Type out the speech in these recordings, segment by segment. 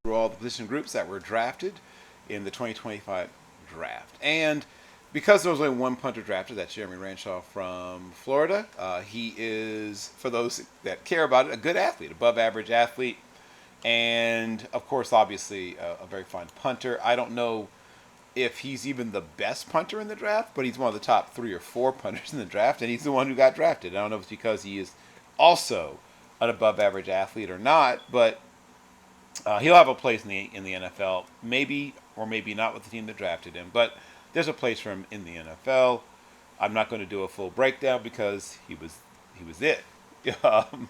through all the position groups that were drafted in the 2025 draft. And because there was only one punter drafted, that's Jeremy Ranshaw from Florida, he is, for those that care about it, a good athlete, above average athlete. And of course, obviously, a very fine punter. I don't know if he's even the best punter in the draft, but he's one of the top 3 or 4 punters in the draft, and he's the one who got drafted. I don't know if it's because he is also an above average athlete or not, but he'll have a place in the NFL, maybe or maybe not with the team that drafted him, but there's a place for him in the NFL. I'm not going to do a full breakdown because he was it. Um,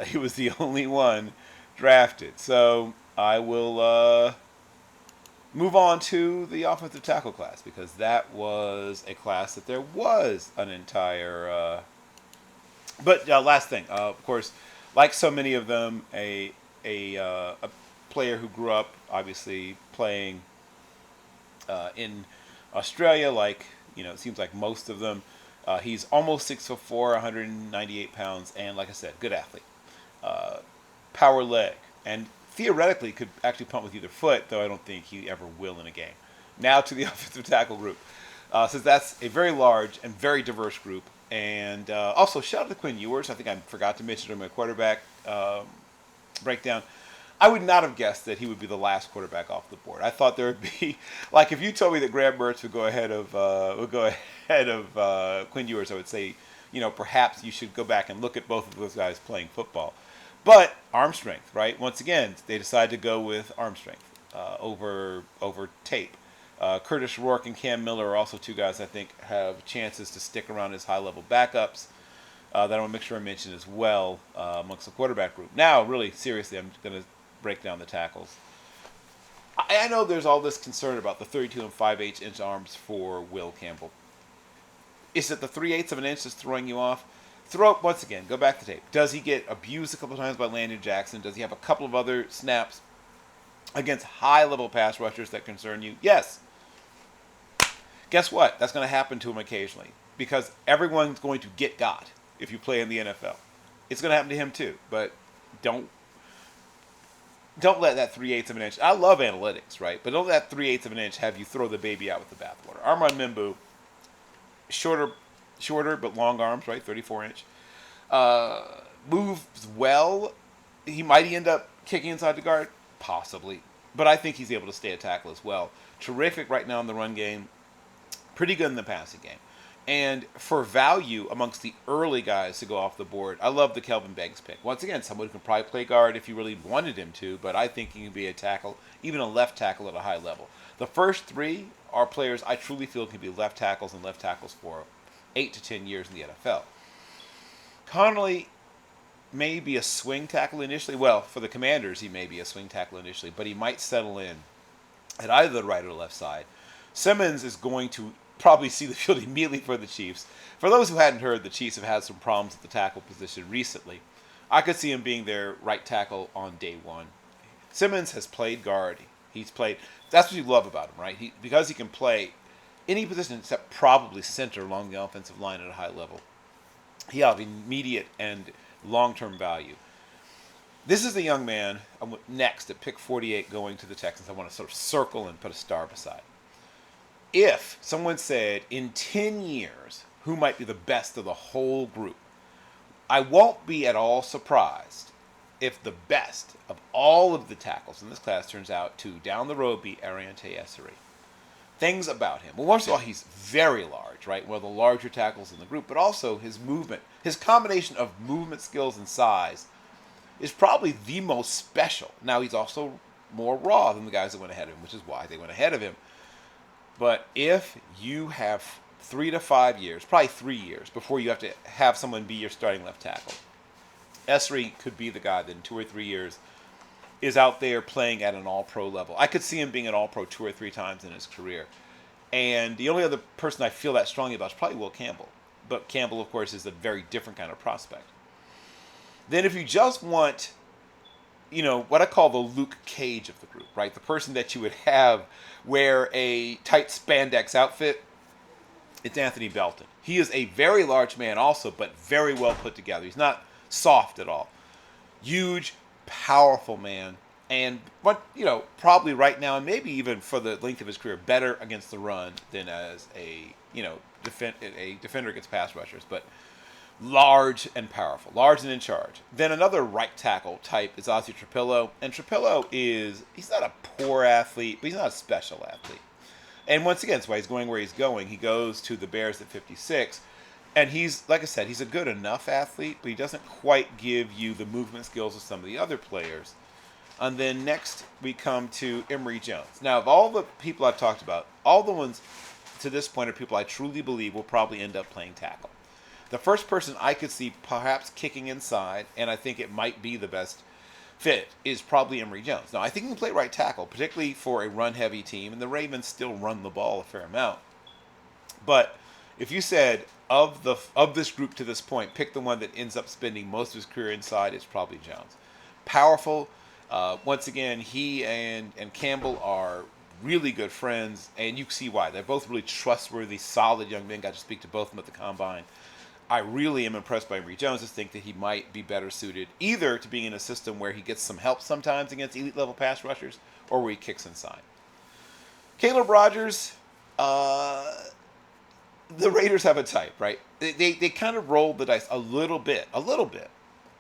he was the only one drafted. So I will move on to the offensive tackle class because that was a class that there was an entire. But last thing, of course, like so many of them, a player who grew up obviously playing in Australia, like it seems like most of them. He's almost 6'4", 198 pounds, and like I said, good athlete. Power leg, and theoretically could actually punt with either foot, though I don't think he ever will in a game. Now to the offensive tackle group, since that's a very large and very diverse group. And also, shout out to Quinn Ewers. I think I forgot to mention during my quarterback breakdown. I would not have guessed that he would be the last quarterback off the board. I thought there would be, like, if you told me that Graham Mertz would go ahead of Quinn Ewers, I would say, perhaps you should go back and look at both of those guys playing football. But arm strength, right? Once again, they decided to go with arm strength over tape. Curtis Rourke and Cam Miller are also 2 guys I think have chances to stick around as high-level backups that I want to make sure I mention as well amongst the quarterback group. Now, really, seriously, I'm going to break down the tackles. I know there's all this concern about the 32 and 5/8 inch arms for Will Campbell. Is it the 3/8 of an inch that's throwing you off? Once again, go back to tape. Does he get abused a couple of times by Landon Jackson? Does he have a couple of other snaps against high-level pass rushers that concern you? Yes. Guess what? That's going to happen to him occasionally because everyone's going to get got if you play in the NFL. It's going to happen to him too, but don't let that 3/8 of an inch. I love analytics, right? But don't let that 3/8 of an inch have you throw the baby out with the bathwater. Armand Mimbu, shorter but long arms, right? 34-inch. Moves well. He might end up kicking inside the guard, possibly, but I think he's able to stay a tackle as well. Terrific right now in the run game. Pretty good in the passing game. And for value amongst the early guys to go off the board, I love the Kelvin Banks pick. Once again, someone who can probably play guard if you really wanted him to, but I think he can be a tackle, even a left tackle at a high level. The first 3 are players I truly feel can be left tackles and left tackles for 8 to 10 years in the NFL. Connolly may be a swing tackle initially. Well, for the Commanders, he may be a swing tackle initially, but he might settle in at either the right or the left side. Simmons is going to probably see the field immediately for the Chiefs. For those who hadn't heard, the Chiefs have had some problems at the tackle position recently. I could see him being their right tackle on day one. Simmons has played guard. That's what you love about him, right? Because he can play any position except probably center along the offensive line at a high level. He has immediate and long-term value. This is the young man next at pick 48 going to the Texans. I want to sort of circle and put a star beside. If someone said in 10 years who might be the best of the whole group, I won't be at all surprised if the best of all of the tackles in this class turns out to, down the road, be Ariante Essery. Things about him. Well, first of all, he's very large, right? One of the larger tackles in the group, but also his movement, his combination of movement skills and size is probably the most special. Now, he's also more raw than the guys that went ahead of him, which is why they went ahead of him. But if you have 3 to 5 years, probably 3 years, before you have to have someone be your starting left tackle, Essery could be the guy that in 2 or 3 years is out there playing at an all-pro level. I could see him being an all-pro 2 or 3 times in his career. And the only other person I feel that strongly about is probably Will Campbell. But Campbell, of course, is a very different kind of prospect. Then if you just want, what I call the Luke Cage of the group, right? The person that you would have wear a tight spandex outfit, it's Anthony Belton. He is a very large man also, but very well put together. He's not soft at all. Huge, powerful man. And what probably right now, and maybe even for the length of his career, better against the run than as a defender against pass rushers. But large and powerful, large and in charge. Then another right tackle type is Ozzy Trapillo, and Trapillo he's not a poor athlete, but he's not a special athlete. And once again, that's why he's going where he's going. He goes to the Bears at 56, and he's, like I said, he's a good enough athlete, but he doesn't quite give you the movement skills of some of the other players. And then next we come to Emory Jones. Now, of all the people I've talked about, all the ones to this point are people I truly believe will probably end up playing tackle. The first person I could see perhaps kicking inside, and I think it might be the best fit, is probably Emory Jones. Now, I think he can play right tackle, particularly for a run-heavy team, and the Ravens still run the ball a fair amount. But if you said, of this group to this point, pick the one that ends up spending most of his career inside, it's probably Jones. Powerful. Once again, he and Campbell are really good friends, and you can see why. They're both really trustworthy, solid young men. Got to speak to both of them at the Combine. I really am impressed by Emory Jones. I think that he might be better suited either to being in a system where he gets some help sometimes against elite-level pass rushers or where he kicks inside. Caleb Rogers, the Raiders have a type, right? They kind of rolled the dice a little bit.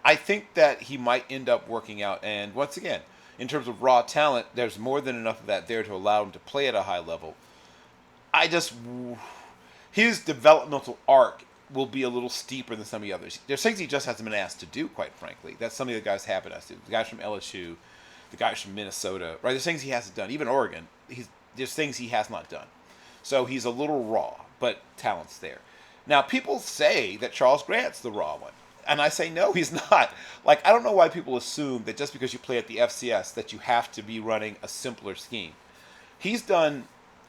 I think that he might end up working out. And once again, in terms of raw talent, there's more than enough of that there to allow him to play at a high level. His developmental arc will be a little steeper than some of the others. There's things he just hasn't been asked to do, quite frankly. That's some of the guys have been asked to do. The guys from LSU, the guys from Minnesota, right? There's things he hasn't done. Even Oregon, there's things he has not done. So he's a little raw, but talent's there. Now, people say that Charles Grant's the raw one. And I say, no, he's not. Like, I don't know why people assume that just because you play at the FCS that you have to be running a simpler scheme. He's done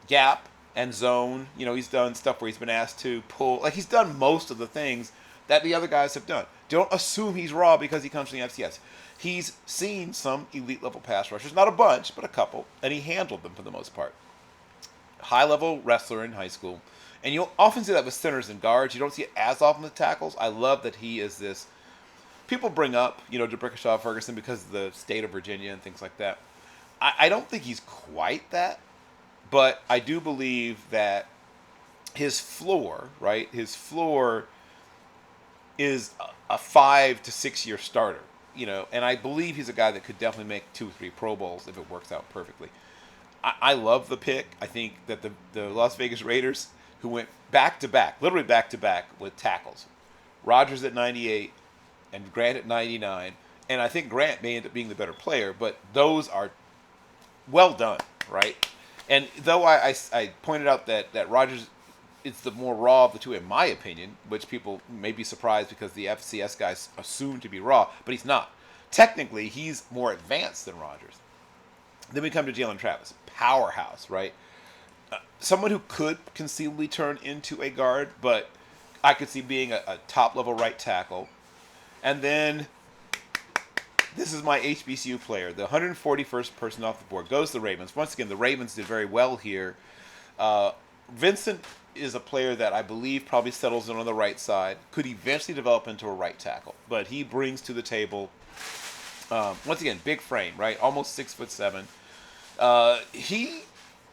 gap and zone. He's done stuff where he's been asked to pull. Like, he's done most of the things that the other guys have done. Don't assume he's raw because he comes from the FCS. He's seen some elite-level pass rushers, not a bunch, but a couple, and he handled them for the most part. High-level wrestler in high school. And you'll often see that with centers and guards. You don't see it as often with tackles. I love that he is this. People bring up, DeBrickashaw Ferguson because of the state of Virginia and things like that. I don't think he's quite that. But I do believe that his floor, right? His floor is a 5 to 6 year starter, and I believe he's a guy that could definitely make 2 or 3 Pro Bowls if it works out perfectly. I love the pick. I think that the Las Vegas Raiders, who went literally back to back with tackles, Rodgers at 98 and Grant at 99, and I think Grant may end up being the better player, but those are well done, right? And though I pointed out that Rodgers is the more raw of the two, in my opinion, which people may be surprised because the FCS guys assume to be raw, but he's not. Technically, he's more advanced than Rodgers. Then we come to Jalen Travis, powerhouse, right? Someone who could conceivably turn into a guard, but I could see being a top-level right tackle. And then this is my HBCU player, the 141st person off the board, goes to the Ravens. Once again, the Ravens did very well here. Vincent is a player that I believe probably settles in on the right side, could eventually develop into a right tackle, but he brings to the table, once again, big frame, right? Almost 6'7". He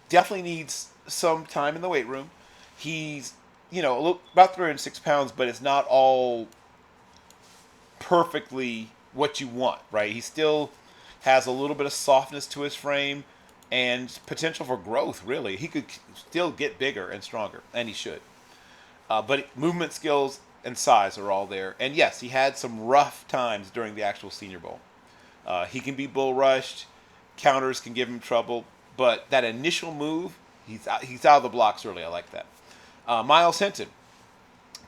definitely needs some time in the weight room. He's, about 306 pounds, but it's not all perfectly what you want, right? He still has a little bit of softness to his frame and potential for growth, really. He could still get bigger and stronger, and he should. But movement skills and size are all there. And yes, he had some rough times during the actual Senior Bowl. He can be bull rushed. Counters can give him trouble. But that initial move, he's out of the blocks early. I like that. Miles Hinton,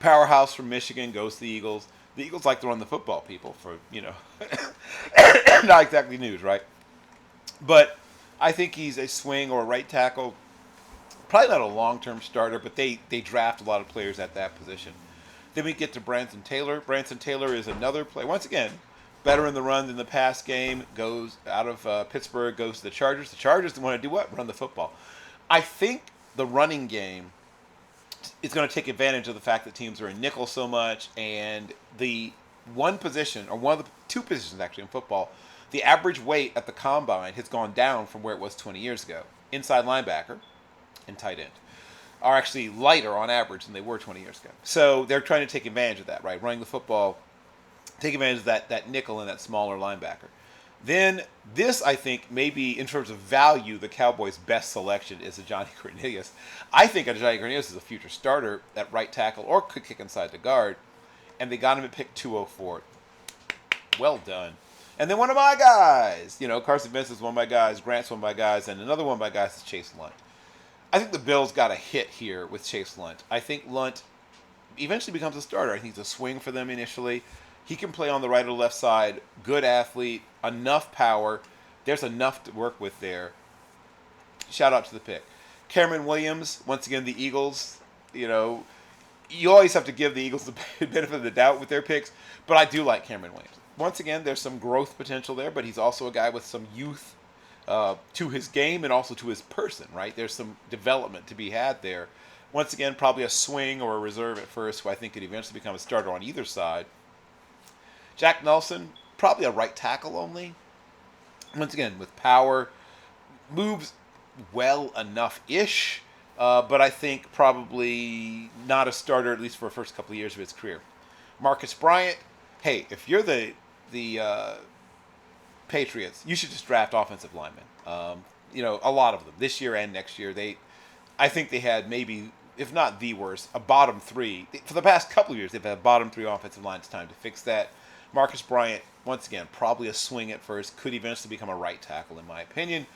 powerhouse from Michigan, goes to the Eagles. The Eagles like to run the football, people, for, not exactly news, right? But I think he's a swing or a right tackle. Probably not a long-term starter, but they draft a lot of players at that position. Then we get to Branson Taylor. Branson Taylor is another player. Once again, better in the run than the pass game. Goes out of Pittsburgh, goes to the Chargers. The Chargers want to do what? Run the football. I think the running game is going to take advantage of the fact that teams are in nickel so much, and the one position, or one of the two positions actually in football, The average weight at the combine has gone down from where it was 20 years ago. Inside linebacker and tight end are actually lighter on average than they were 20 years ago. So they're trying to take advantage of that, right? Running the football, take advantage of that nickel and that smaller linebacker. Then this, I think, maybe in terms of value, the Cowboys' best selection is a Johnny Cornelius. I think a Johnny Cornelius is a future starter at right tackle or could kick inside the guard, and they got him at pick 204. Well done. And then one of my guys, Carson Wentz is one of my guys, Grant's one of my guys, and another one of my guys is Chase Lunt. I think the Bills got a hit here with Chase Lunt. I think Lunt eventually becomes a starter. I think it's a swing for them initially. He can play on the right or left side. Good athlete. Enough power. There's enough to work with there. Shout out to the pick. Cameron Williams, once again, the Eagles. You always have to give the Eagles the benefit of the doubt with their picks, but I do like Cameron Williams. Once again, there's some growth potential there, but he's also a guy with some youth to his game and also to his person, right? There's some development to be had there. Once again, probably a swing or a reserve at first, who I think could eventually become a starter on either side. Jack Nelson, probably a right tackle only. Once again, with power, moves well enough-ish, but I think probably not a starter, at least for the first couple of years of his career. Marcus Bryant, hey, if you're the Patriots, you should just draft offensive linemen. A lot of them, this year and next year. I think they had maybe, if not the worst, a bottom three. For the past couple of years, they've had bottom three offensive lines. It's time to fix that. Marcus Bryant, once again, probably a swing at first, could eventually become a right tackle, in my opinion.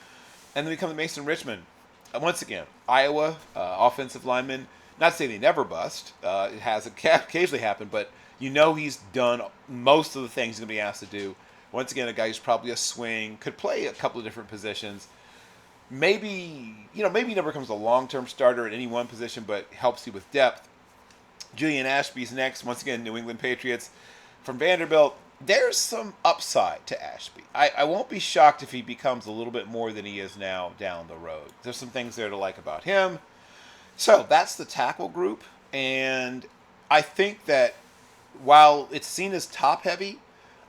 And then become the Mason Richmond. Once again, Iowa, offensive lineman. Not to say they never bust. It has occasionally happened, but he's done most of the things he's going to be asked to do. Once again, a guy who's probably a swing, could play a couple of different positions. Maybe he never becomes a long-term starter at any one position, but helps you with depth. Julian Ashby's next. Once again, New England Patriots. From Vanderbilt, there's some upside to Ashby. I won't be shocked if he becomes a little bit more than he is now down the road. There's some things there to like about him. So that's the tackle group. And I think that while it's seen as top-heavy,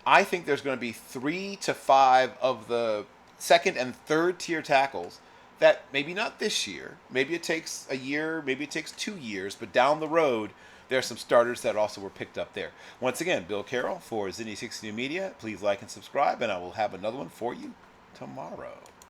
I think there's going to be 3 to 5 of the second and third tier tackles that maybe not this year. Maybe it takes a year, maybe it takes 2 years, but down the road, there are some starters that also were picked up there. Once again, Bill Carroll for Zinni 60 Media. Please like and subscribe, and I will have another one for you tomorrow.